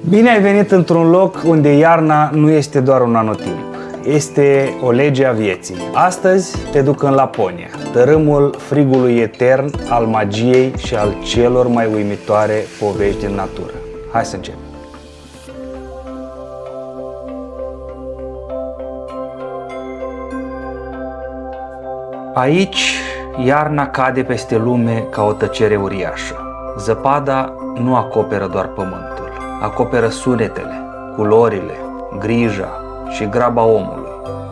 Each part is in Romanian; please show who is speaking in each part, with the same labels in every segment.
Speaker 1: Bine ai venit într-un loc unde iarna nu este doar un anotimp, este o lege a vieții. Astăzi te duc în Laponia, tărâmul frigului etern, al magiei și al celor mai uimitoare povești din natură. Hai să începem! Aici, iarna cade peste lume ca o tăcere uriașă. Zăpada nu acoperă doar pământul, acoperă sunetele, culorile, grija și graba omului.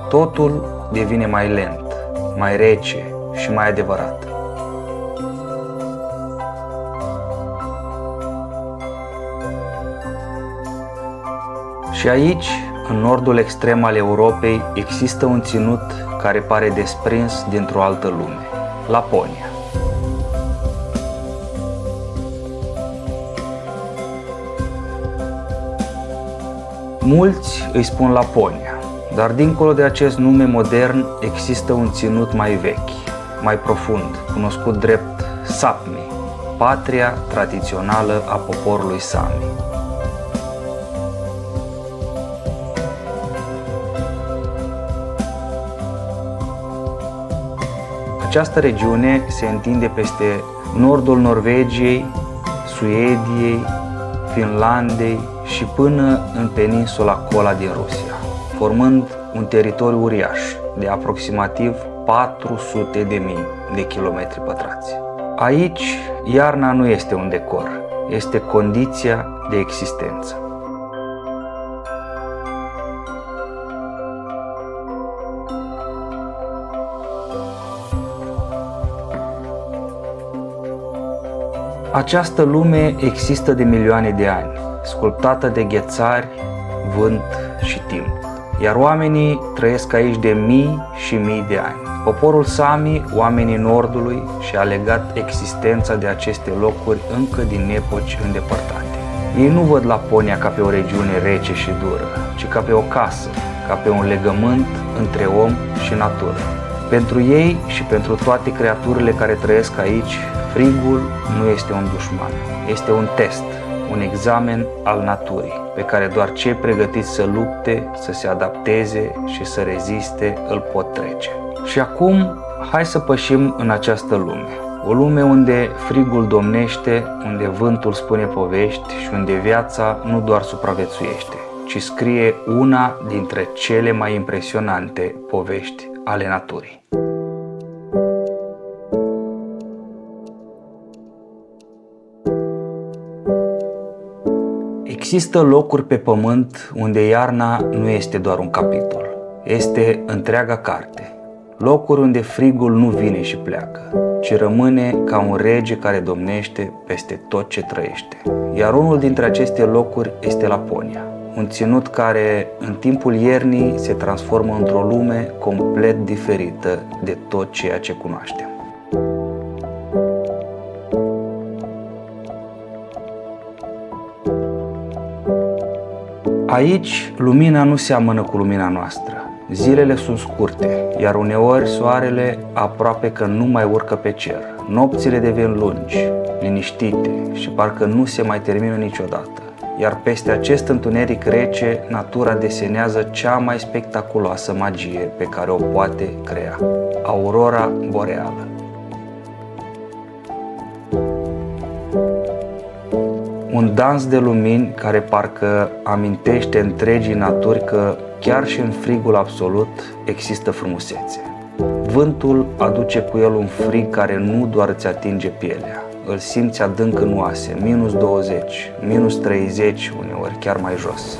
Speaker 1: Totul devine mai lent, mai rece și mai adevărat. Și aici, în nordul extrem al Europei, există un ținut care pare desprins dintr-o altă lume, Laponia. Mulți îi spun Laponia, dar dincolo de acest nume modern există un ținut mai vechi, mai profund, cunoscut drept Sapmi, patria tradițională a poporului Sami. Această regiune se întinde peste nordul Norvegiei, Suediei, Finlandei și până în peninsula Kola din Rusia, formând un teritoriu uriaș de aproximativ 400.000 de kilometri pătrați. Aici, iarna nu este un decor, este condiția de existență. Această lume există de milioane de ani, sculptată de ghețari, vânt și timp. Iar oamenii trăiesc aici de mii și mii de ani. Poporul Sami, oamenii Nordului, și-a legat existența de aceste locuri încă din epoci îndepărtate. Ei nu văd Laponia ca pe o regiune rece și dură, ci ca pe o casă, ca pe un legământ între om și natură. Pentru ei și pentru toate creaturile care trăiesc aici, frigul nu este un dușman, este un test, un examen al naturii, pe care doar cei pregătiți să lupte, să se adapteze și să reziste îl pot trece. Și acum, hai să pășim în această lume. O lume unde frigul domnește, unde vântul spune povești și unde viața nu doar supraviețuiește, ci scrie una dintre cele mai impresionante povești ale naturii. Există locuri pe pământ unde iarna nu este doar un capitol, este întreaga carte. Locuri unde frigul nu vine și pleacă, ci rămâne ca un rege care domnește peste tot ce trăiește. Iar unul dintre aceste locuri este Laponia, un ținut care în timpul iernii se transformă într-o lume complet diferită de tot ceea ce cunoaștem. Aici, lumina nu seamănă cu lumina noastră. Zilele sunt scurte, iar uneori soarele aproape că nu mai urcă pe cer. Nopțile devin lungi, liniștite și parcă nu se mai termină niciodată. Iar peste acest întuneric rece, natura desenează cea mai spectaculoasă magie pe care o poate crea: aurora boreală. Un dans de lumini care parcă amintește întregii naturi că chiar și în frigul absolut există frumusețe. Vântul aduce cu el un frig care nu doar îți atinge pielea, îl simți adânc în oase, -20, -30 uneori, chiar mai jos.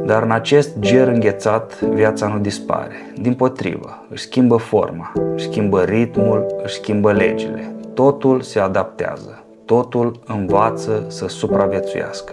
Speaker 1: Dar în acest ger înghețat, viața nu dispare. Dimpotrivă, își schimbă forma, își schimbă ritmul, își schimbă legile. Totul se adaptează, totul învață să supraviețuiască.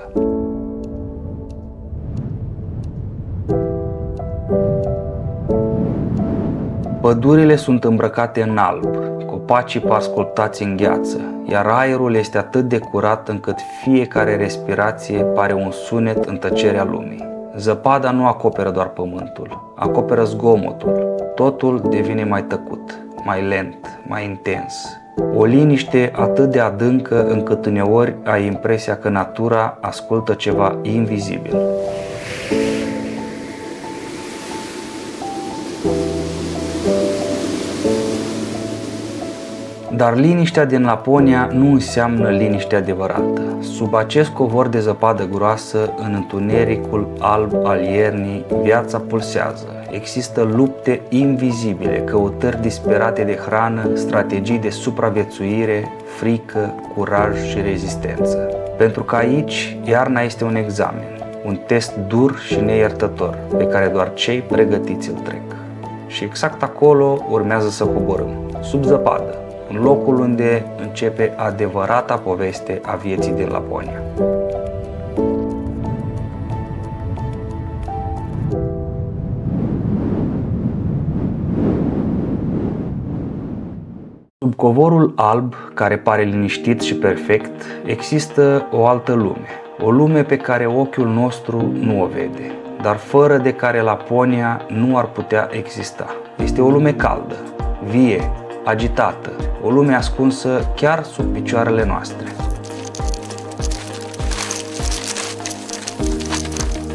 Speaker 1: Pădurile sunt îmbrăcate în alb, copacii par sculptați în gheață, iar aerul este atât de curat încât fiecare respirație pare un sunet în tăcerea lumii. Zăpada nu acoperă doar pământul, acoperă zgomotul. Totul devine mai tăcut, mai lent, mai intens, O liniște atât de adâncă încât uneori ai impresia că natura ascultă ceva invizibil. Dar liniștea din Laponia nu înseamnă liniște adevărată. Sub acest covor de zăpadă groasă, în întunericul alb al iernii, viața pulsează. Există lupte invizibile, căutări disperate de hrană, strategii de supraviețuire, frică, curaj și rezistență. Pentru că aici iarna este un examen, un test dur și neiertător, pe care doar cei pregătiți îl trec. Și exact acolo urmează să coborâm, sub zăpadă, în locul unde începe adevărata poveste a vieții din Laponia. Sub covorul alb, care pare liniștit și perfect, există o altă lume. O lume pe care ochiul nostru nu o vede, dar fără de care Laponia nu ar putea exista. Este o lume caldă, vie, agitată, o lume ascunsă chiar sub picioarele noastre.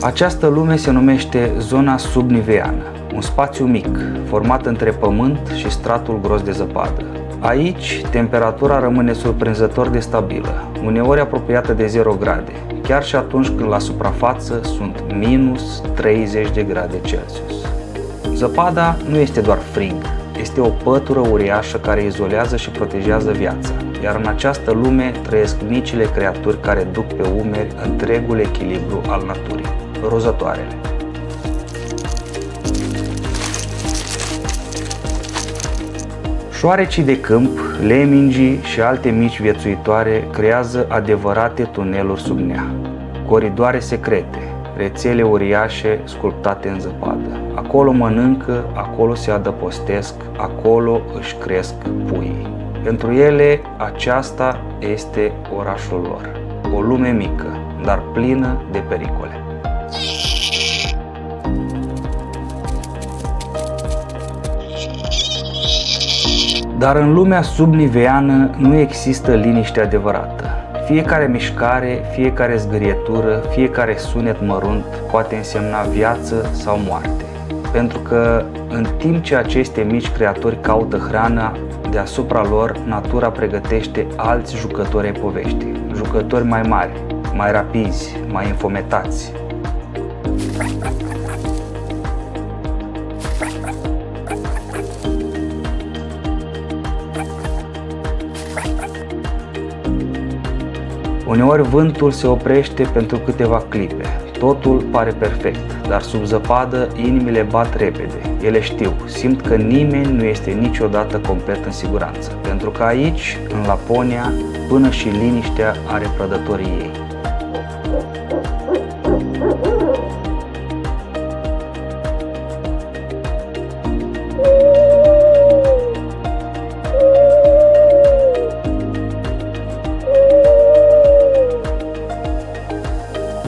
Speaker 1: Această lume se numește zona subniveană, un spațiu mic, format între pământ și stratul gros de zăpadă. Aici, temperatura rămâne surprinzător de stabilă, uneori apropiată de 0 grade, chiar și atunci când la suprafață sunt minus 30 de grade Celsius. Zăpada nu este doar frig, este o pătură uriașă care izolează și protejează viața, iar în această lume trăiesc micile creaturi care duc pe umeri întregul echilibru al naturii, rozătoarele. Șoarecii de câmp, lemingii și alte mici viețuitoare creează adevărate tuneluri sub nea, coridoare secrete, rețele uriașe sculptate în zăpadă. Acolo mănâncă, acolo se adăpostesc, acolo își cresc puii. Pentru ele, aceasta este orașul lor. O lume mică, dar plină de pericole. Dar în lumea subniveană nu există liniște adevărată. Fiecare mișcare, fiecare zgârietură, fiecare sunet mărunt poate însemna viață sau moarte. Pentru că în timp ce aceste mici creaturi caută hrana, deasupra lor natura pregătește alți jucători ai poveștii, jucători mai mari, mai rapizi, mai înfometați. Uneori vântul se oprește pentru câteva clipe, totul pare perfect, dar sub zăpadă inimile bat repede. Ele știu, simt că nimeni nu este niciodată complet în siguranță, pentru că aici, în Laponia, până și liniștea are prădătorii ei.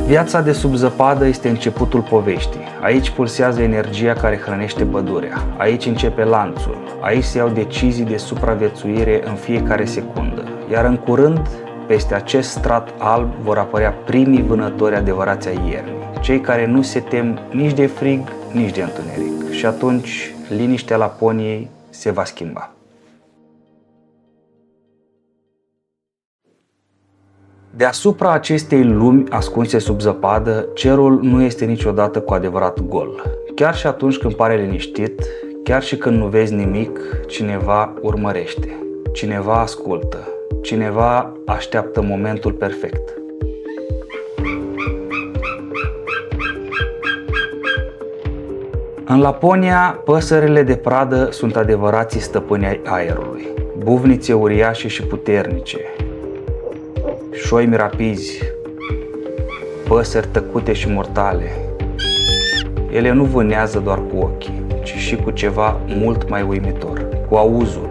Speaker 1: Viața de sub zăpadă este începutul poveștii. Aici pulsează energia care hrănește pădurea. Aici începe lanțul. Aici se iau decizii de supraviețuire în fiecare secundă. Iar în curând, peste acest strat alb vor apărea primii vânători adevărați ai iernii. Cei care nu se tem nici de frig, nici de întuneric. Și atunci, liniștea Laponiei se va schimba. Deasupra acestei lumi ascunse sub zăpadă, cerul nu este niciodată cu adevărat gol. Chiar și atunci când pare liniștit, chiar și când nu vezi nimic, cineva urmărește, cineva ascultă, cineva așteaptă momentul perfect. În Laponia, păsările de pradă sunt adevărații stăpâni ai aerului, buvnițe uriașe și puternice, șoimi rapizi, păsări tăcute și mortale. Ele nu vânează doar cu ochii, ci și cu ceva mult mai uimitor, cu auzul.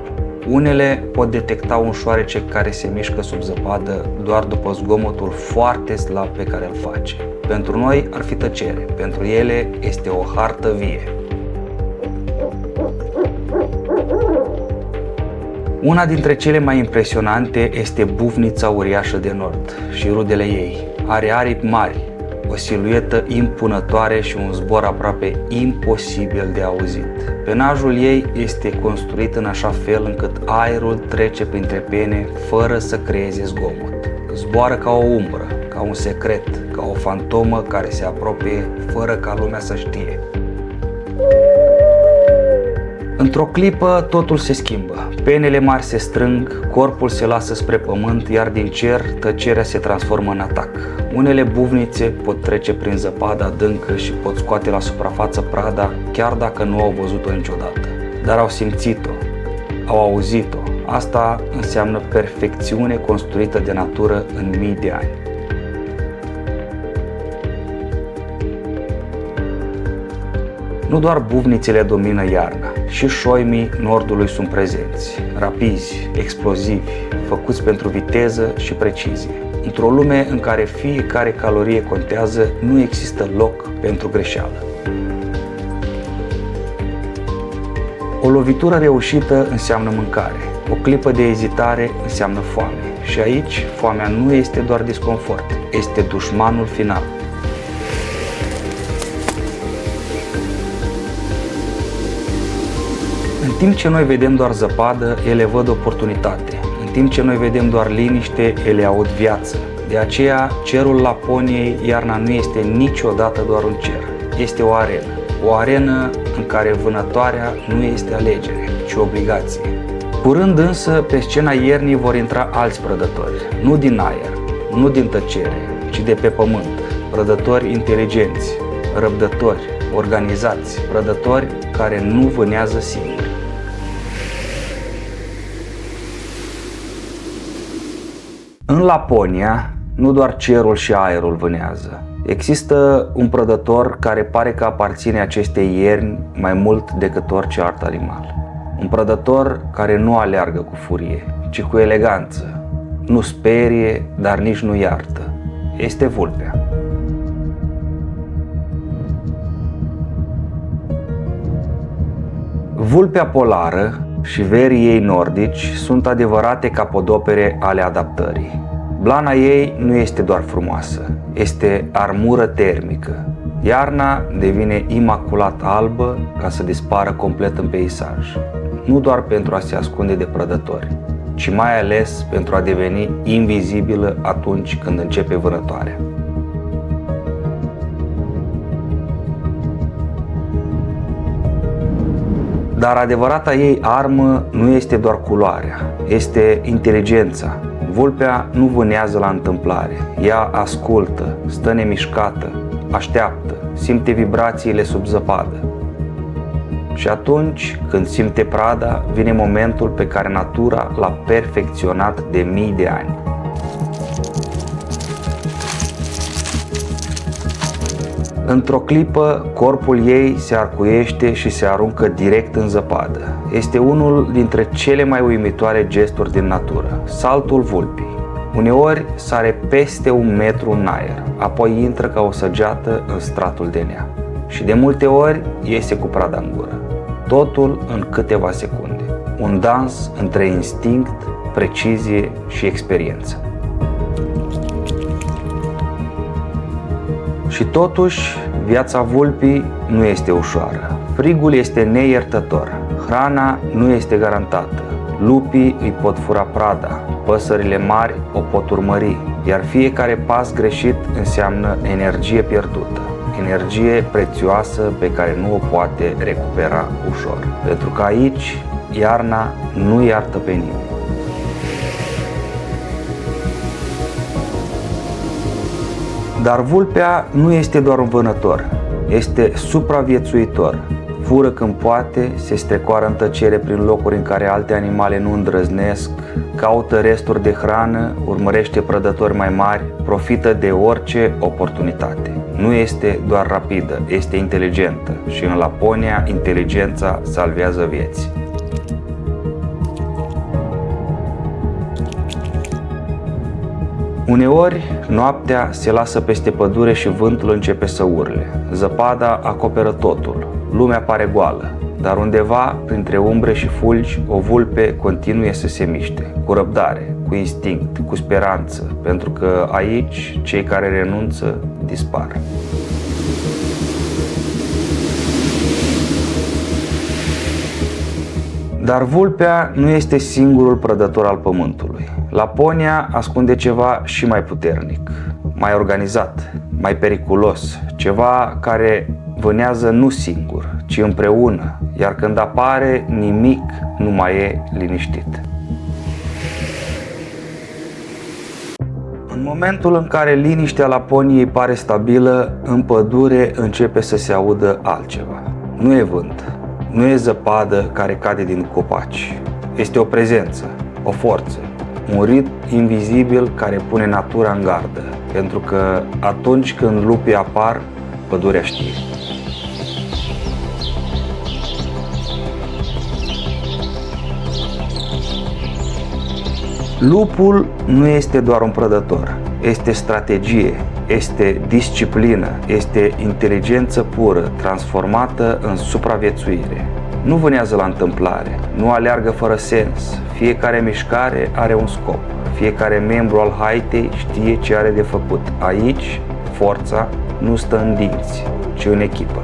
Speaker 1: Unele pot detecta un șoarece care se mișcă sub zăpadă doar după zgomotul foarte slab pe care îl face. Pentru noi ar fi tăcere, pentru ele este o hartă vie. Una dintre cele mai impresionante este bufnița uriașă de nord și rudele ei. Are aripi mari, o siluetă impunătoare și un zbor aproape imposibil de auzit. Penajul ei este construit în așa fel încât aerul trece printre pene fără să creeze zgomot. Zboară ca o umbră, ca un secret, ca o fantomă care se apropie fără ca lumea să știe. Într-o clipă totul se schimbă, penele mari se strâng, corpul se lasă spre pământ, iar din cer tăcerea se transformă în atac. Unele bufnițe pot trece prin zăpadă adâncă și pot scoate la suprafață prada, chiar dacă nu au văzut-o niciodată. Dar au simțit-o, au auzit-o. Asta înseamnă perfecțiune construită de natură în mii de ani. Nu doar bufnițele domină iarna, și șoimii nordului sunt prezenți, rapizi, explozivi, făcuți pentru viteză și precizie. Într-o lume în care fiecare calorie contează, nu există loc pentru greșeală. O lovitură reușită înseamnă mâncare, o clipă de ezitare înseamnă foame. Și aici, foamea nu este doar disconfort, este dușmanul final. În timp ce noi vedem doar zăpadă, ele văd oportunitate. În timp ce noi vedem doar liniște, ele aud viață. De aceea, cerul Laponiei, iarna nu este niciodată doar un cer. Este o arenă. O arenă în care vânătoarea nu este alegere, ci obligație. Curând însă, pe scena iernii vor intra alți prădători. Nu din aer, nu din tăcere, ci de pe pământ. Prădători inteligenți, răbdători, organizați, prădători care nu vânează singuri. În Laponia, nu doar cerul și aerul vânează. Există un prădător care pare că aparține acestei ierni mai mult decât orice alt animal. Un prădător care nu aleargă cu furie, ci cu eleganță. Nu sperie, dar nici nu iartă. Este vulpea. Vulpea polară și verii ei nordici sunt adevărate capodopere ale adaptării. Blana ei nu este doar frumoasă, este armură termică. Iarna devine imaculat albă ca să dispară complet în peisaj, nu doar pentru a se ascunde de prădători, ci mai ales pentru a deveni invizibilă atunci când începe vânătoarea. Dar adevărata ei armă nu este doar culoarea, este inteligența. Vulpea nu vânează la întâmplare, ea ascultă, stă nemișcată, așteaptă, simte vibrațiile sub zăpadă. Și atunci, când simte prada, vine momentul pe care natura l-a perfecționat de mii de ani. Într-o clipă, corpul ei se arcuiește și se aruncă direct în zăpadă. Este unul dintre cele mai uimitoare gesturi din natură, saltul vulpii. Uneori sare peste 1 metru în aer, apoi intră ca o săgeată în stratul de nea. Și de multe ori iese cu prada în gură. Totul în câteva secunde. Un dans între instinct, precizie și experiență. Și totuși, viața vulpii nu este ușoară. Frigul este neiertător, hrana nu este garantată, lupii îi pot fura prada, păsările mari o pot urmări, iar fiecare pas greșit înseamnă energie pierdută, energie prețioasă pe care nu o poate recupera ușor. Pentru că aici, iarna nu iartă pe nimeni. Dar vulpea nu este doar un vânător, este supraviețuitor. Fură când poate, se strecoară în tăcere prin locuri în care alte animale nu îndrăznesc, caută resturi de hrană, urmărește prădători mai mari, profită de orice oportunitate. Nu este doar rapidă, este inteligentă și în Laponia inteligența salvează vieți. Uneori, noaptea se lasă peste pădure și vântul începe să urle. Zăpada acoperă totul. Lumea pare goală. dar undeva, printre umbre și fulgi, o vulpe continuă să se miște, cu răbdare, cu instinct, cu speranță, pentru că aici cei care renunță dispar. Dar vulpea nu este singurul prădător al pământului. Laponia ascunde ceva și mai puternic, mai organizat, mai periculos, ceva care vânează nu singur, ci împreună, iar când apare, nimic nu mai e liniștit. În momentul în care liniștea Laponiei pare stabilă, în pădure începe să se audă altceva. Nu e vânt, nu e zăpadă care cade din copaci. Este o prezență, o forță, un ritm invizibil care pune natura în gardă, pentru că atunci când lupii apar, pădurea știe. Lupul nu este doar un prădător, este strategie, este disciplină, este inteligență pură, transformată în supraviețuire. Nu vânează la întâmplare, nu aleargă fără sens, fiecare mișcare are un scop, fiecare membru al haitei știe ce are de făcut. Aici, forța nu stă în dinți, ci în echipă.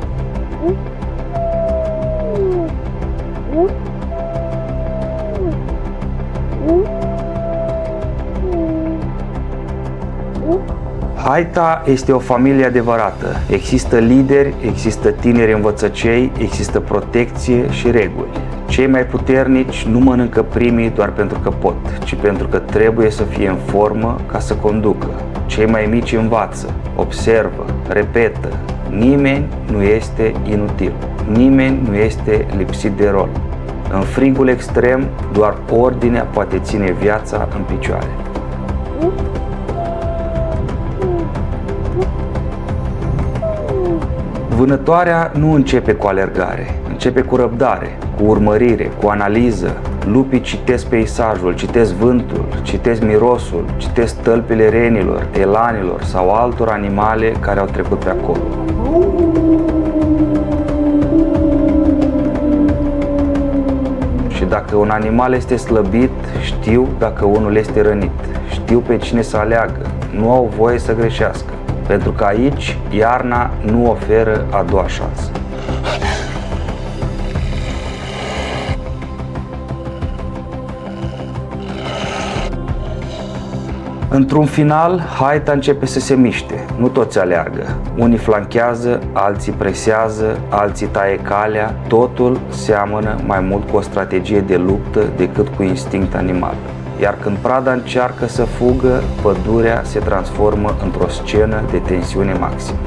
Speaker 1: Haita este o familie adevărată. Există lideri, există tineri învățăcei, există protecție și reguli. Cei mai puternici nu mănâncă primii doar pentru că pot, ci pentru că trebuie să fie în formă ca să conducă. Cei mai mici învață, observă, repetă. Nimeni nu este inutil. Nimeni nu este lipsit de rol. În frigul extrem, doar ordinea poate ține viața în picioare. Vânătoarea nu începe cu alergare, începe cu răbdare, cu urmărire, cu analiză. Lupii citesc peisajul, citesc vântul, citesc mirosul, citesc tălpile renilor, elanilor sau altor animale care au trecut pe acolo. Și dacă un animal este slăbit, știu dacă unul este rănit, știu pe cine să aleagă, nu au voie să greșească. Pentru că aici iarna nu oferă a doua șansă. Într-un final, haita începe să se miște. Nu toți aleargă. Unii flanchează, alții presează, alții taie calea. Totul seamănă mai mult cu o strategie de luptă decât cu instinct animal. Iar când prada încearcă să fugă, pădurea se transformă într-o scenă de tensiune maximă.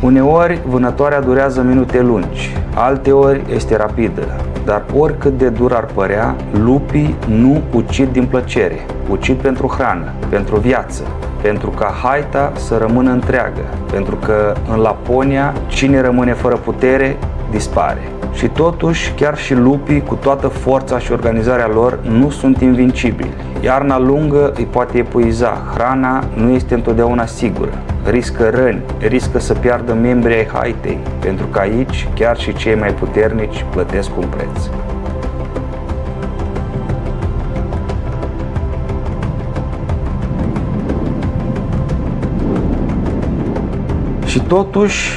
Speaker 1: Uneori, vânătoarea durează minute lungi, alteori este rapidă, dar oricât de dur ar părea, lupii nu ucid din plăcere, ucid pentru hrană, pentru viață, pentru ca haita să rămână întreagă, pentru că în Laponia, cine rămâne fără putere, dispare. Și totuși, chiar și lupii, cu toată forța și organizarea lor, nu sunt invincibili. Iarna lungă îi poate epuiza, hrana nu este întotdeauna sigură, riscă răni, riscă să piardă membrii ai haitei, pentru că aici chiar și cei mai puternici plătesc un preț. Și totuși,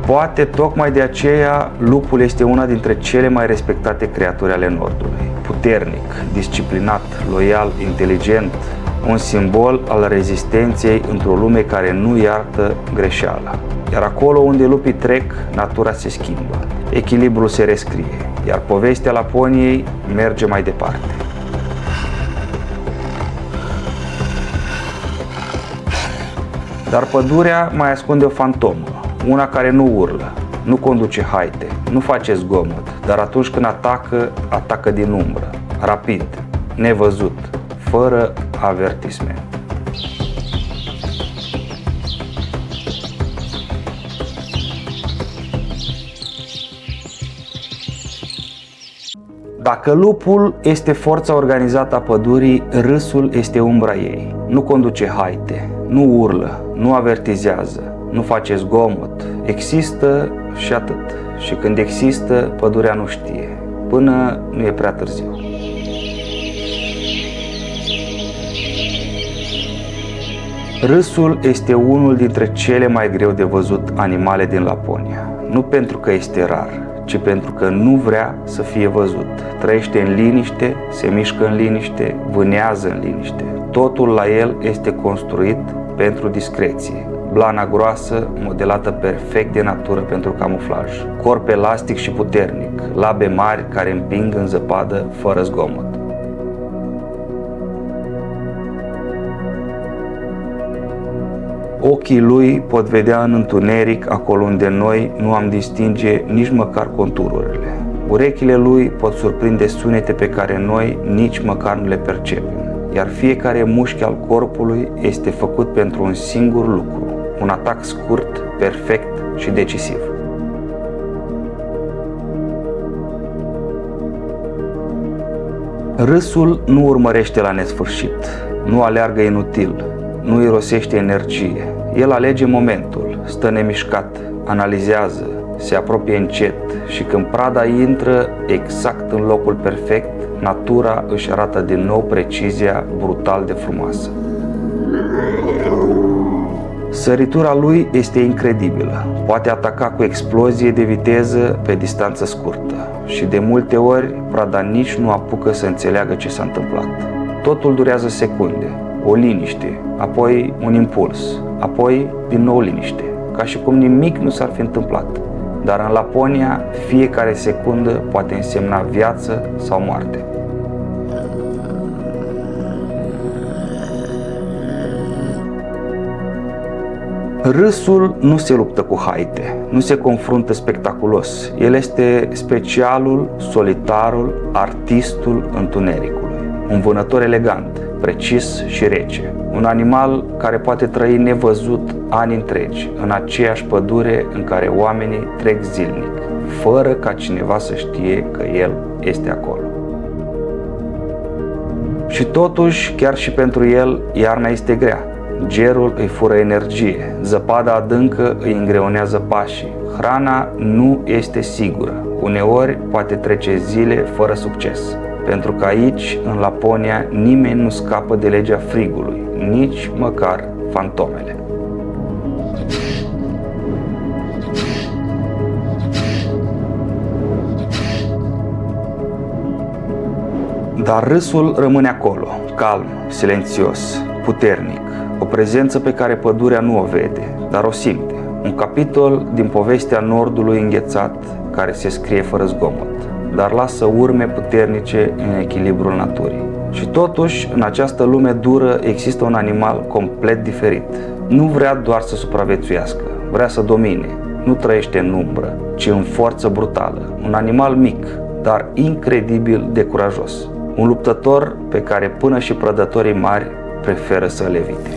Speaker 1: poate tocmai de aceea, lupul este una dintre cele mai respectate creaturi ale Nordului. Puternic, disciplinat, loial, inteligent, un simbol al rezistenței într-o lume care nu iartă greșeala. Iar acolo unde lupii trec, natura se schimbă, echilibrul se rescrie, iar povestea Laponiei merge mai departe. Dar pădurea mai ascunde o fantomă, una care nu urlă, nu conduce haite, nu face zgomot, dar atunci când atacă, atacă din umbră, rapid, nevăzut, fără avertisment. Dacă lupul este forța organizată a pădurii, râsul este umbra ei. Nu conduce haite, nu urlă, nu avertizează, nu face zgomot. Există și atât. Și când există, pădurea nu știe, până nu e prea târziu. Râsul este unul dintre cele mai greu de văzut animale din Laponia. Nu pentru că este rar, ci pentru că nu vrea să fie văzut. Trăiește în liniște, se mișcă în liniște, vânează în liniște. Totul la el este construit pentru discreție. Blana groasă, modelată perfect de natură pentru camuflaj. Corp elastic și puternic, labe mari care împing în zăpadă fără zgomot. Ochii lui pot vedea în întuneric acolo unde noi nu am distinge nici măcar contururile. Urechile lui pot surprinde sunete pe care noi nici măcar nu le percepem. Iar fiecare mușchi al corpului este făcut pentru un singur lucru, un atac scurt, perfect și decisiv. Râsul nu urmărește la nesfârșit, nu aleargă inutil, nu irosește energie. El alege momentul, stă nemișcat, analizează, se apropie încet și când prada intră exact în locul perfect, natura își arată din nou precizia brutal de frumoasă. Săritura lui este incredibilă, poate ataca cu explozie de viteză pe distanță scurtă și de multe ori prada nici nu apucă să înțeleagă ce s-a întâmplat. Totul durează secunde, o liniște, apoi un impuls, apoi din nou liniște, ca și cum nimic nu s-ar fi întâmplat. Dar în Laponia, fiecare secundă poate însemna viață sau moarte. Râsul nu se luptă cu haite, nu se confruntă spectaculos. El este specialul, solitarul, artistul întunericului. Un vânător elegant, precis și rece. Un animal care poate trăi nevăzut ani întregi, în aceeași pădure în care oamenii trec zilnic, fără ca cineva să știe că el este acolo. Și totuși, chiar și pentru el, iarna este grea. Gerul îi fură energie, zăpada adâncă îi îngreunează pașii, hrana nu este sigură, uneori poate trece zile fără succes. Pentru că aici, în Laponia, nimeni nu scapă de legea frigului, nici măcar fantomele. Dar râsul rămâne acolo, calm, silențios, puternic, o prezență pe care pădurea nu o vede, dar o simte. Un capitol din povestea Nordului înghețat, care se scrie fără zgomot, dar lasă urme puternice în echilibrul naturii. Și totuși, în această lume dură există un animal complet diferit. Nu vrea doar să supraviețuiască, vrea să domine. Nu trăiește în umbră, ci în forță brutală. Un animal mic, dar incredibil de curajos. Un luptător pe care până și prădătorii mari preferă să-l evite.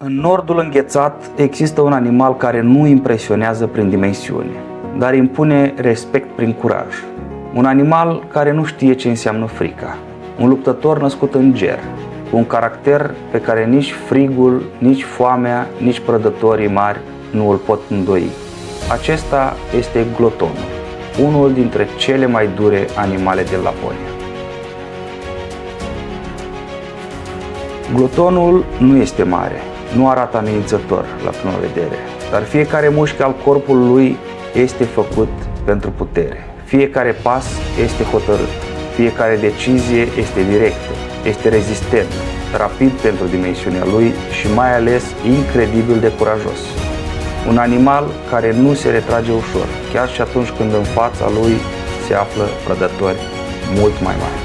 Speaker 1: În Nordul înghețat există un animal care nu impresionează prin dimensiune, dar impune respect prin curaj. Un animal care nu știe ce înseamnă frica. Un luptător născut în ger, cu un caracter pe care nici frigul, nici foamea, nici prădătorii mari nu îl pot îndoi. Acesta este glotonul, unul dintre cele mai dure animale din Laponia. Glotonul nu este mare, nu arată amenințător la prima vedere, dar fiecare mușchi al corpului lui este făcut pentru putere. Fiecare pas este hotărât, fiecare decizie este directă, este rezistent, rapid pentru dimensiunea lui și mai ales incredibil de curajos. Un animal care nu se retrage ușor, chiar și atunci când în fața lui se află prădători mult mai mari.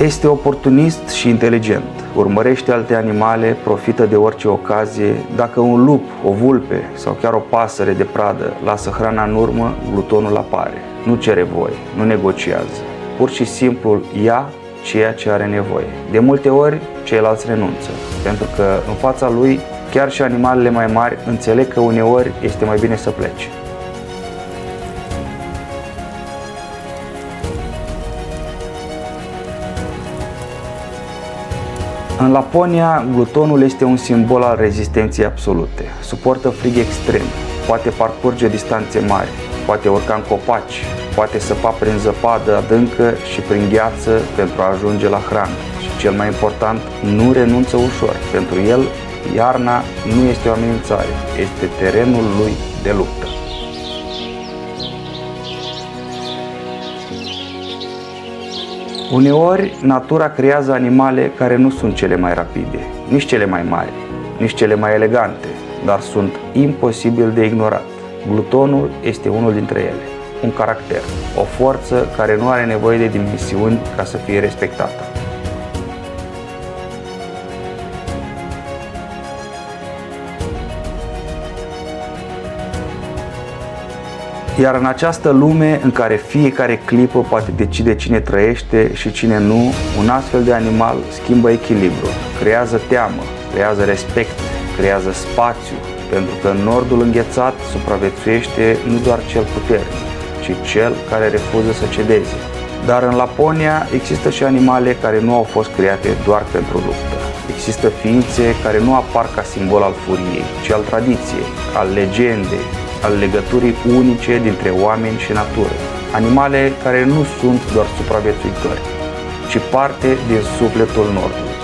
Speaker 1: Este oportunist și inteligent, urmărește alte animale, profită de orice ocazie. Dacă un lup, o vulpe sau chiar o pasăre de pradă lasă hrana în urmă, glutonul apare. Nu cere voie, nu negociază, pur și simplu ia ceea ce are nevoie. De multe ori, ceilalți renunță, pentru că în fața lui, chiar și animalele mai mari înțeleg că uneori este mai bine să plece. În Laponia, glutonul este un simbol al rezistenței absolute. Suportă frig extrem, poate parcurge distanțe mari, poate urca în copaci, poate săpa prin zăpadă adâncă și prin gheață pentru a ajunge la hrană. Și cel mai important, nu renunță ușor. Pentru el, iarna nu este o amenințare, este terenul lui de luptă. Uneori, natura creează animale care nu sunt cele mai rapide, nici cele mai mari, nici cele mai elegante, dar sunt imposibil de ignorat. Glutonul este unul dintre ele, un caracter, o forță care nu are nevoie de dimensiuni ca să fie respectată. Iar în această lume în care fiecare clipă poate decide cine trăiește și cine nu, un astfel de animal schimbă echilibru, creează teamă, creează respect, creează spațiu, pentru că în nordul înghețat supraviețuiește nu doar cel puternic, ci cel care refuză să cedeze. Dar în Laponia există și animale care nu au fost create doar pentru luptă. Există ființe care nu apar ca simbol al furiei, ci al tradiției, al legendei, al legăturii unice dintre oameni și natură. Animale care nu sunt doar supraviețuitori, ci parte din sufletul Nordului.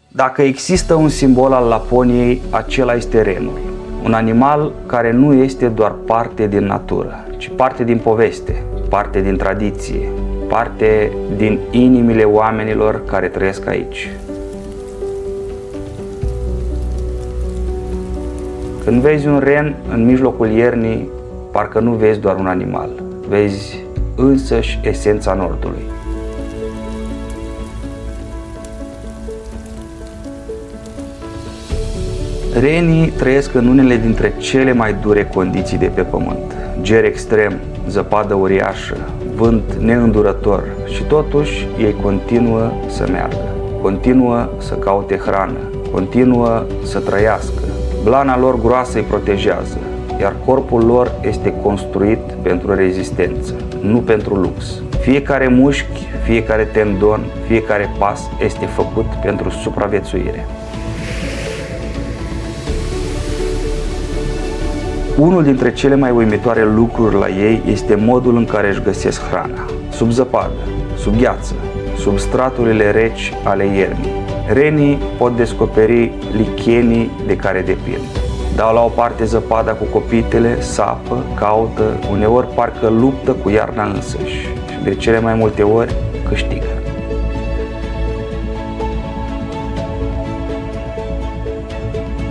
Speaker 1: Dacă există un simbol al Laponiei, acela este renul. Un animal care nu este doar parte din natură, ci parte din poveste, parte din tradiție, parte din inimile oamenilor care trăiesc aici. Când vezi un ren în mijlocul iernii, parcă nu vezi doar un animal, vezi însăși esența Nordului. Renii trăiesc în unele dintre cele mai dure condiții de pe pământ. Ger extrem, zăpadă uriașă, vânt neîndurător și totuși ei continuă să meargă, continuă să caute hrană, continuă să trăiască. Blana lor groasă îi protejează, iar corpul lor este construit pentru rezistență, nu pentru lux. Fiecare mușchi, fiecare tendon, fiecare pas este făcut pentru supraviețuire. Unul dintre cele mai uimitoare lucruri la ei este modul în care își găsesc hrana. Sub zăpadă, sub gheață, sub straturile reci ale iernii. Renii pot descoperi lichenii de care depind. Dau la o parte zăpada cu copitele, sapă, caută, uneori parcă luptă cu iarna însăși și de cele mai multe ori câștigă.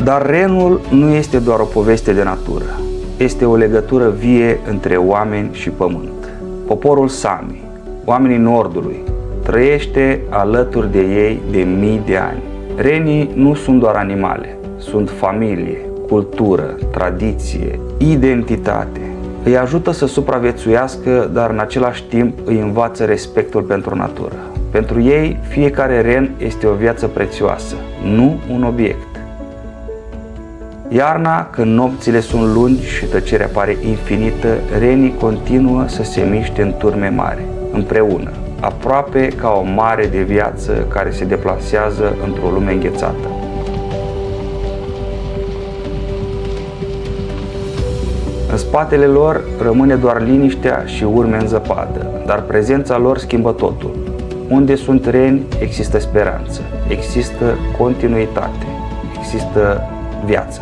Speaker 1: Dar renul nu este doar o poveste de natură, este o legătură vie între oameni și pământ. Poporul Sami, oamenii Nordului, trăiește alături de ei de mii de ani. Renii nu sunt doar animale, sunt familie, cultură, tradiție, identitate. Îi ajută să supraviețuiască, dar în același timp îi învață respectul pentru natură. Pentru ei, fiecare ren este o viață prețioasă, nu un obiect. Iarna, când nopțile sunt lungi și tăcerea pare infinită, renii continuă să se miște în turme mari, împreună, aproape ca o mare de viață care se deplasează într-o lume înghețată. În spatele lor rămâne doar liniștea și urme în zăpadă, dar prezența lor schimbă totul. Unde sunt reni, există speranță, există continuitate, există viață.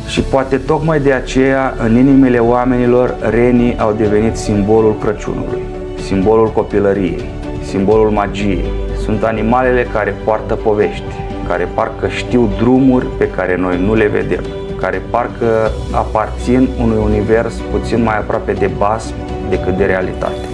Speaker 1: Și poate tocmai de aceea, în inimile oamenilor, renii au devenit simbolul Crăciunului, simbolul copilăriei, simbolul magiei. Sunt animalele care poartă povești, care parcă știu drumuri pe care noi nu le vedem, care parcă aparțin unui univers puțin mai aproape de basm decât de realitate.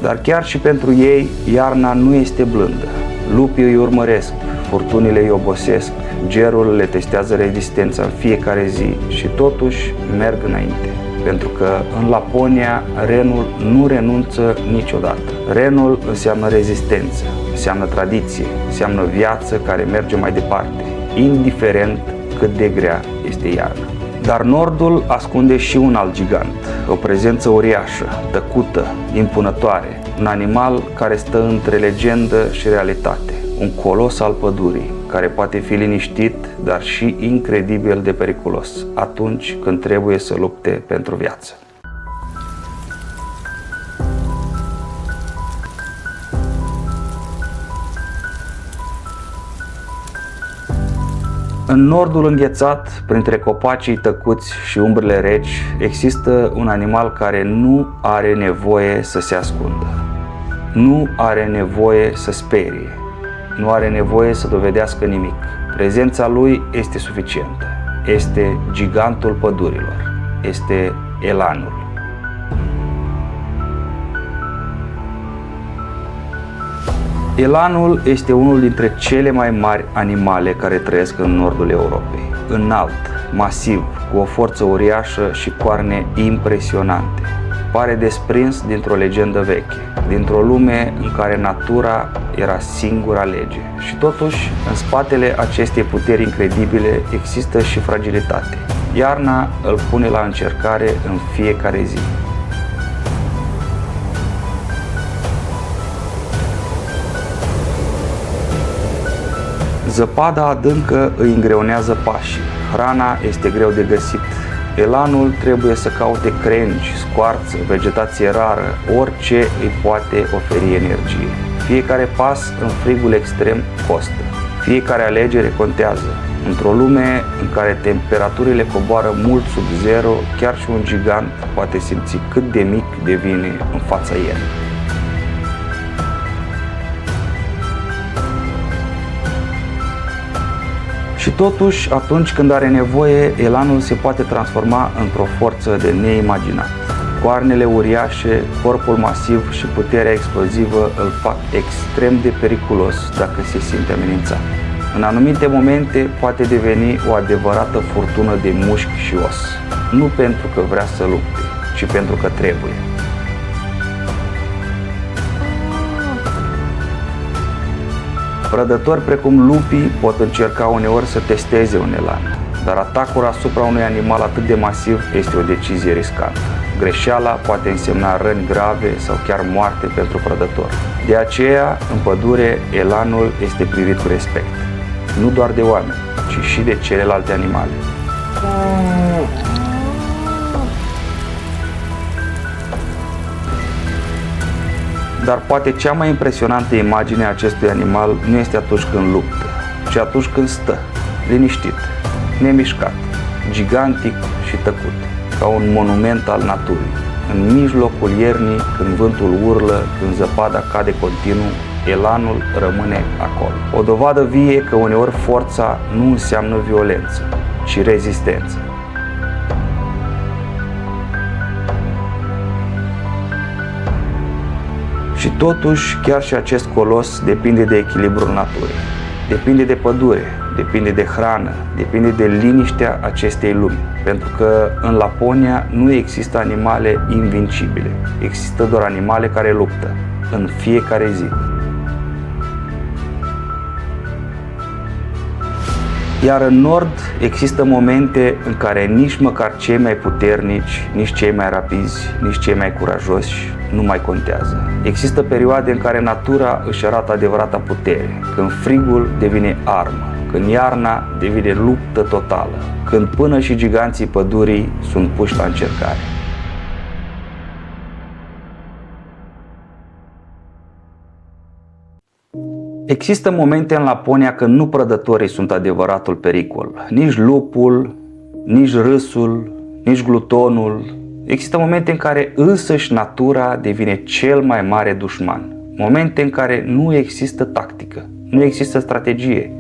Speaker 1: Dar chiar și pentru ei, iarna nu este blândă. Lupii îi urmăresc, furtunile îi obosesc, gerul le testează rezistența în fiecare zi și totuși merg înainte. Pentru că în Laponia, renul nu renunță niciodată. Renul înseamnă rezistență, înseamnă tradiție, înseamnă viață care merge mai departe, indiferent cât de grea este iarna. Dar Nordul ascunde și un alt gigant, o prezență uriașă, tăcută, impunătoare, un animal care stă între legendă și realitate, un colos al pădurii, care poate fi liniștit, dar și incredibil de periculos, atunci când trebuie să lupte pentru viață. În Nordul înghețat, printre copacii tăcuți și umbrele reci, există un animal care nu are nevoie să se ascundă, nu are nevoie să sperie, nu are nevoie să dovedească nimic. Prezența lui este suficientă. Este gigantul pădurilor. Este elanul. Elanul este unul dintre cele mai mari animale care trăiesc în nordul Europei. Înalt, masiv, cu o forță uriașă și coarne impresionante. Pare desprins dintr-o legendă veche, dintr-o lume în care natura era singura lege. Și totuși, în spatele acestei puteri incredibile există și fragilitate. Iarna îl pune la încercare în fiecare zi. Zăpada adâncă îi îngreunează pașii, hrana este greu de găsit. Elanul trebuie să caute crengi, scoarță, vegetație rară, orice îi poate oferi energie. Fiecare pas în frigul extrem costă. Fiecare alegere contează. Într-o lume în care temperaturile coboară mult sub zero, chiar și un gigant poate simți cât de mic devine în fața iernii. Și totuși, atunci când are nevoie, elanul se poate transforma într-o forță de neimaginat. Coarnele uriașe, corpul masiv și puterea explozivă îl fac extrem de periculos dacă se simte amenințat. În anumite momente poate deveni o adevărată furtună de mușchi și os. Nu pentru că vrea să lupte, ci pentru că trebuie. Prădători precum lupii pot încerca uneori să testeze un elan, dar atacul asupra unui animal atât de masiv este o decizie riscantă. Greșeala poate însemna răni grave sau chiar moarte pentru prădător. De aceea, în pădure, elanul este privit cu respect, nu doar de oameni, ci și de celelalte animale. Dar poate cea mai impresionantă imagine a acestui animal nu este atunci când luptă, ci atunci când stă, liniștit, nemișcat, gigantic și tăcut, ca un monument al naturii. În mijlocul iernii, când vântul urlă, când zăpada cade continuu, elanul rămâne acolo. O dovadă vie că uneori forța nu înseamnă violență, ci rezistență. Și totuși, chiar și acest colos depinde de echilibrul naturii. Depinde de pădure, depinde de hrană, depinde de liniștea acestei lumi. Pentru că în Laponia nu există animale invincibile. Există doar animale care luptă, în fiecare zi. Iar în nord există momente în care nici măcar cei mai puternici, nici cei mai rapizi, nici cei mai curajoși nu mai contează. Există perioade în care natura își arată adevărata putere, când frigul devine armă, când iarna devine luptă totală, când până și giganții pădurii sunt puși la încercare. Există momente în Laponia când nu prădătorii sunt adevăratul pericol, nici lupul, nici râsul, nici glutonul. Există momente în care însăși natura devine cel mai mare dușman, momente în care nu există tactică, nu există strategie,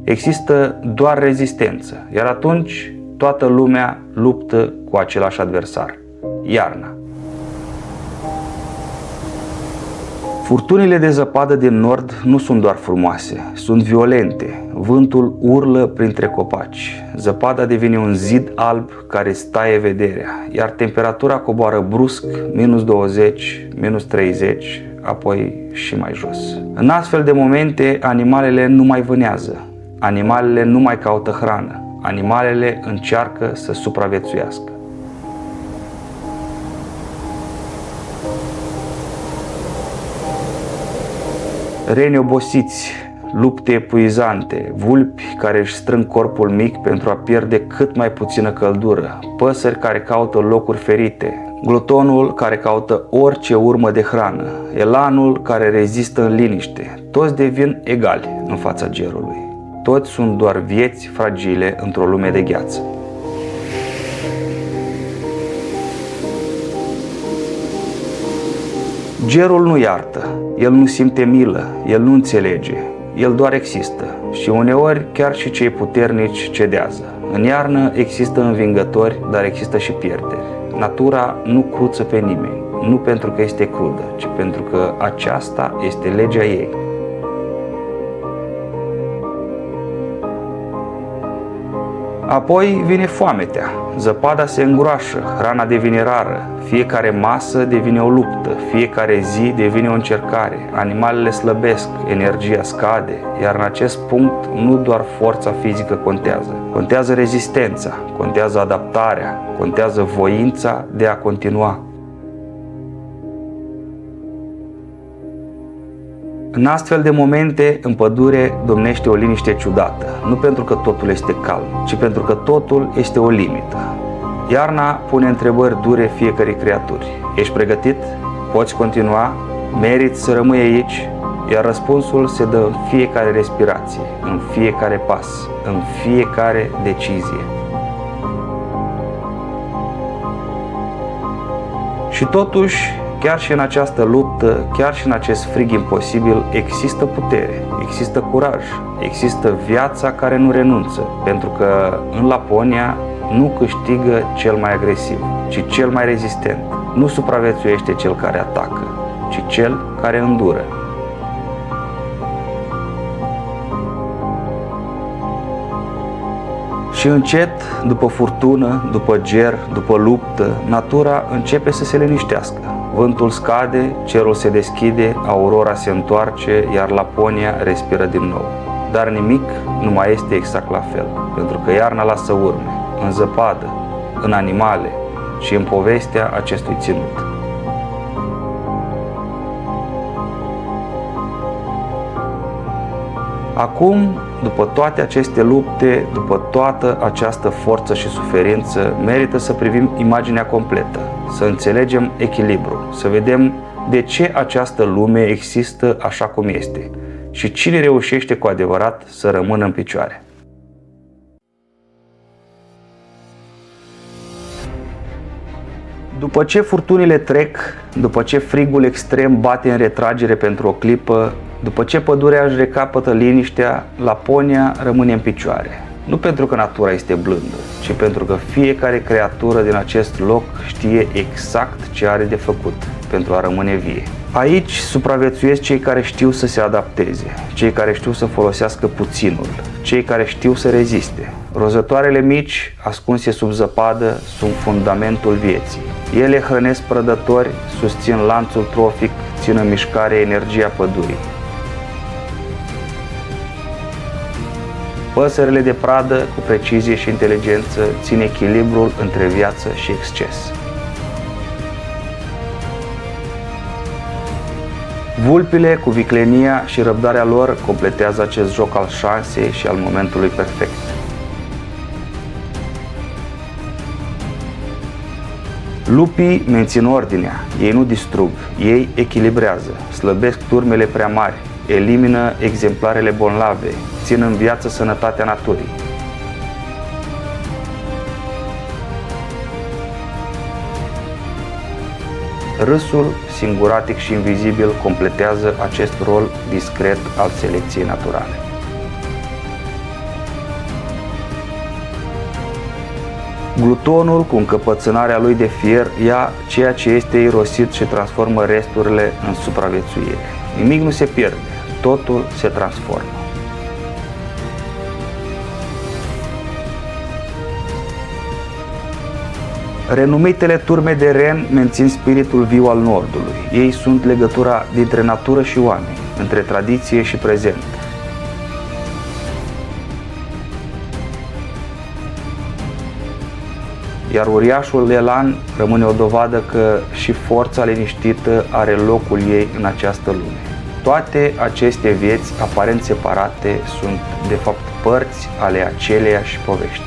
Speaker 1: există doar rezistență, iar atunci toată lumea luptă cu același adversar, iarna. Furtunile de zăpadă din nord nu sunt doar frumoase, sunt violente. Vântul urlă printre copaci. Zăpada devine un zid alb care îți taie vederea, iar temperatura coboară brusc, -20, -30, apoi și mai jos. În astfel de momente, animalele nu mai vânează, animalele nu mai caută hrană, animalele încearcă să supraviețuiască. Reni obosiți, lupte epuizante, vulpi care își strâng corpul mic pentru a pierde cât mai puțină căldură, păsări care caută locuri ferite, glutonul care caută orice urmă de hrană, elanul care rezistă în liniște, toți devin egali în fața gerului. Toți sunt doar vieți fragile într-o lume de gheață. Gerul nu iartă, el nu simte milă, el nu înțelege, el doar există și uneori chiar și cei puternici cedează. În iarnă există învingători, dar există și pierderi. Natura nu cruță pe nimeni, nu pentru că este crudă, ci pentru că aceasta este legea ei. Apoi vine foametea, zăpada se îngroașă, hrana devine rară, fiecare masă devine o luptă, fiecare zi devine o încercare, animalele slăbesc, energia scade, iar în acest punct nu doar forța fizică contează, contează rezistența, contează adaptarea, contează voința de a continua. În astfel de momente, în pădure domnește o liniște ciudată, nu pentru că totul este calm, ci pentru că totul este o limită. Iarna pune întrebări dure fiecărei creaturi. Ești pregătit? Poți continua? Meriți să rămâi aici? Iar răspunsul se dă în fiecare respirație, în fiecare pas, în fiecare decizie. Și totuși, chiar și în această luptă, chiar și în acest frig imposibil, există putere, există curaj, există viața care nu renunță, pentru că în Laponia nu câștigă cel mai agresiv, ci cel mai rezistent. Nu supraviețuiește cel care atacă, ci cel care îndură. Și încet, după furtună, după ger, după luptă, natura începe să se liniștească. Vântul scade, cerul se deschide, aurora se întoarce, iar Laponia respiră din nou. Dar nimic nu mai este exact la fel, pentru că iarna lasă urme, în zăpadă, în animale și în povestea acestui ținut. Acum, după toate aceste lupte, după toată această forță și suferință, merită să privim imaginea completă, să înțelegem echilibru, să vedem de ce această lume există așa cum este și cine reușește cu adevărat să rămână în picioare. După ce furtunile trec, după ce frigul extrem bate în retragere pentru o clipă, după ce pădurea își recapătă liniștea, Laponia rămâne în picioare. Nu pentru că natura este blândă, ci pentru că fiecare creatură din acest loc știe exact ce are de făcut pentru a rămâne vie. Aici supraviețuiesc cei care știu să se adapteze, cei care știu să folosească puținul, cei care știu să reziste. Rozătoarele mici, ascunse sub zăpadă, sunt fundamentul vieții. Ele hrănesc prădători, susțin lanțul trofic, țin în mișcare energia pădurii. Păsările de pradă, cu precizie și inteligență, țin echilibrul între viață și exces. Vulpile, cu viclenia și răbdarea lor, completează acest joc al șansei și al momentului perfect. Lupii mențin ordinea, ei nu distrug, ei echilibrează, slăbesc turmele prea mari, elimină exemplarele bolnave, țin în viață sănătatea naturii. Râsul, singuratic și invizibil, completează acest rol discret al selecției naturale. Glutonul, cu încăpățânarea lui de fier, ia ceea ce este irosit și transformă resturile în supraviețuire. Nimic nu se pierde, totul se transformă. Renumitele turme de ren mențin spiritul viu al Nordului. Ei sunt legătura dintre natură și oameni, între tradiție și prezent. Iar uriașul elan rămâne o dovadă că și forța liniștită are locul ei în această lume. Toate aceste vieți aparent separate sunt de fapt părți ale aceleiași povești.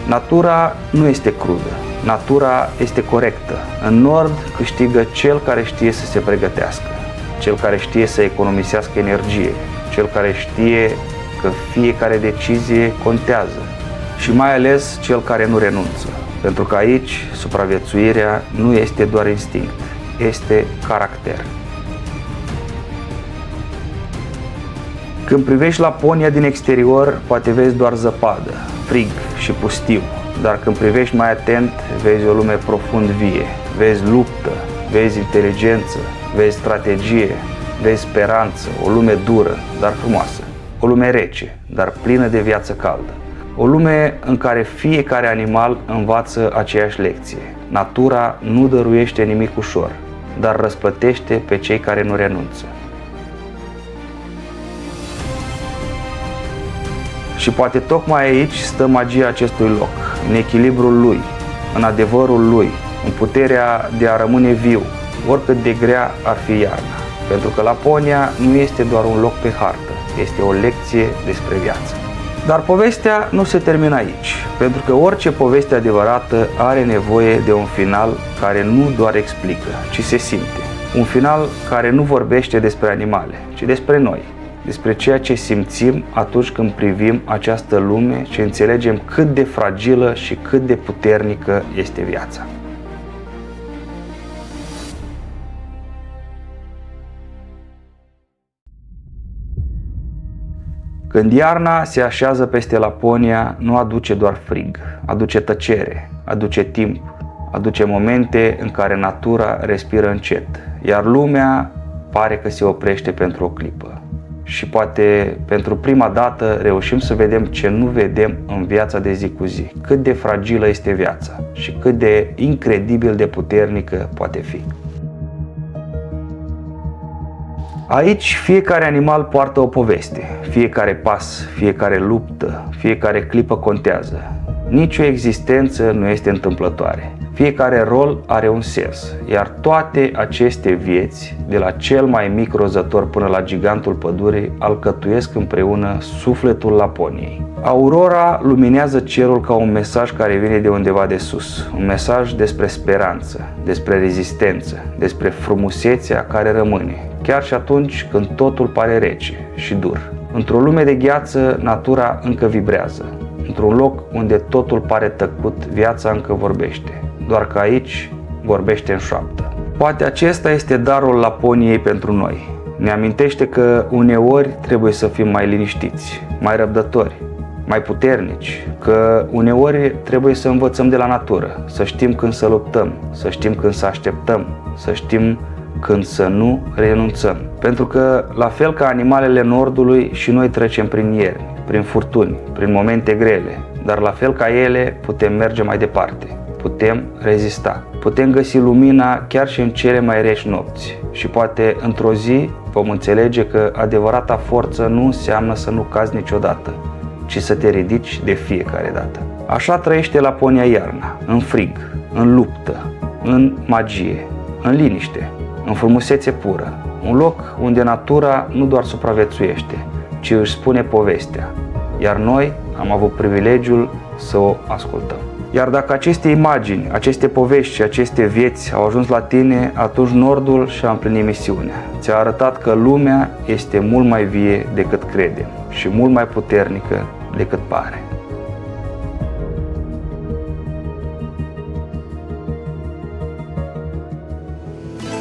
Speaker 1: Natura nu este crudă, natura este corectă. În Nord câștigă cel care știe să se pregătească, cel care știe să economisească energie, cel care știe că fiecare decizie contează și mai ales cel care nu renunță. Pentru că aici supraviețuirea nu este doar instinct, este caracter. Când privești Laponia din exterior, poate vezi doar zăpadă, frig și pustiu, dar când privești mai atent, vezi o lume profund vie, vezi luptă, vezi inteligență, vezi strategie, vezi speranță, o lume dură, dar frumoasă, o lume rece, dar plină de viață caldă, o lume în care fiecare animal învață aceeași lecție. Natura nu dăruiește nimic ușor, dar răsplătește pe cei care nu renunță. Și poate tocmai aici stă magia acestui loc, în echilibrul lui, în adevărul lui, în puterea de a rămâne viu, oricât de grea ar fi iarna. Pentru că Laponia nu este doar un loc pe hartă, este o lecție despre viață. Dar povestea nu se termină aici, pentru că orice poveste adevărată are nevoie de un final care nu doar explică, ci se simte. Un final care nu vorbește despre animale, ci despre noi. Despre ceea ce simțim atunci când privim această lume și înțelegem cât de fragilă și cât de puternică este viața. Când iarna se așează peste Laponia, nu aduce doar frig, aduce tăcere, aduce timp, aduce momente în care natura respiră încet, iar lumea pare că se oprește pentru o clipă. Și poate pentru prima dată reușim să vedem ce nu vedem în viața de zi cu zi, cât de fragilă este viața și cât de incredibil de puternică poate fi. Aici fiecare animal poartă o poveste, fiecare pas, fiecare luptă, fiecare clipă contează. Nici o existență nu este întâmplătoare. Fiecare rol are un sens, iar toate aceste vieți, de la cel mai mic rozător până la gigantul pădurii, alcătuiesc împreună sufletul Laponiei. Aurora luminează cerul ca un mesaj care vine de undeva de sus, un mesaj despre speranță, despre rezistență, despre frumusețea care rămâne, chiar și atunci când totul pare rece și dur. Într-o lume de gheață, natura încă vibrează. Într-un loc unde totul pare tăcut, viața încă vorbește, doar că aici vorbește în șoaptă. Poate acesta este darul Laponiei pentru noi. Ne amintește că uneori trebuie să fim mai liniștiți, mai răbdători, mai puternici, că uneori trebuie să învățăm de la natură, să știm când să luptăm, să știm când să așteptăm, să știm când să nu renunțăm. Pentru că, la fel ca animalele Nordului, și noi trecem prin ierni, prin furtuni, prin momente grele, dar la fel ca ele putem merge mai departe, putem rezista, putem găsi lumina chiar și în cele mai reci nopți și poate într-o zi vom înțelege că adevărata forță nu înseamnă să nu cazi niciodată, ci să te ridici de fiecare dată. Așa trăiește Laponia iarna, în frig, în luptă, în magie, în liniște, în frumusețe pură, un loc unde natura nu doar supraviețuiește, ci își spune povestea, iar noi am avut privilegiul să o ascultăm. Iar dacă aceste imagini, aceste povești și aceste vieți au ajuns la tine, atunci Nordul și-a împlinit misiunea. Ți-a arătat că lumea este mult mai vie decât credem și mult mai puternică decât pare.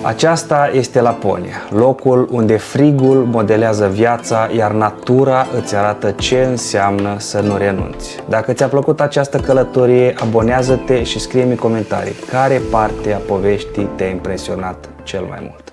Speaker 1: Aceasta este Laponia, locul unde frigul modelează viața, iar natura îți arată ce înseamnă să nu renunți. Dacă ți-a plăcut această călătorie, abonează-te și scrie-mi în comentarii care parte a poveștii te-a impresionat cel mai mult.